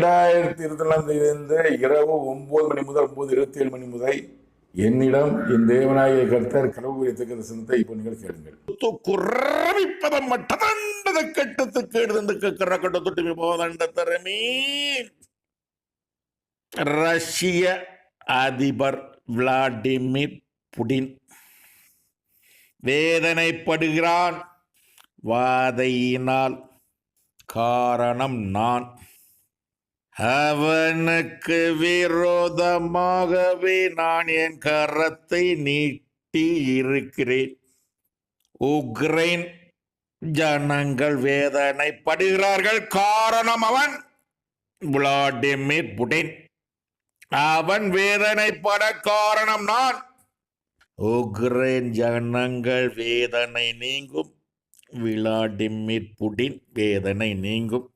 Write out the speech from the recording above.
2024 இரவு 9 மணி முதல் 9:27 மணி முதல் என்னிடம் என் தேவனாகிய கர்த்தர் கலவுரியத்தக்க தரிசனத்தை இப்போ நீங்கள் கேளுங்கள். குறைப்பதம் மட்டதண்டத கெட்டத்து கேடுதண்டுக்கு கரக்கட்ட தொட்டு போதண்ட தரமீ ரஷ்ய அதிபர் விளாடிமிர் புடின் வேதனைப்படுகிறான். வாதையினால் காரணம் நான். அவனுக்கு விரோதமாகவே நான் என் கரத்தை நீட்டி இருக்கிறேன். உக்ரைன் ஜனங்கள் வேதனைப்படுகிறார்கள். காரணம் அவன் விளாடிமிர் புடின். அவன் வேதனைப்பட காரணம் நான். உக்ரைன் ஜனங்கள் வேதனை நீங்கும். விளாடிமிர் புடின் வேதனை நீங்கும்.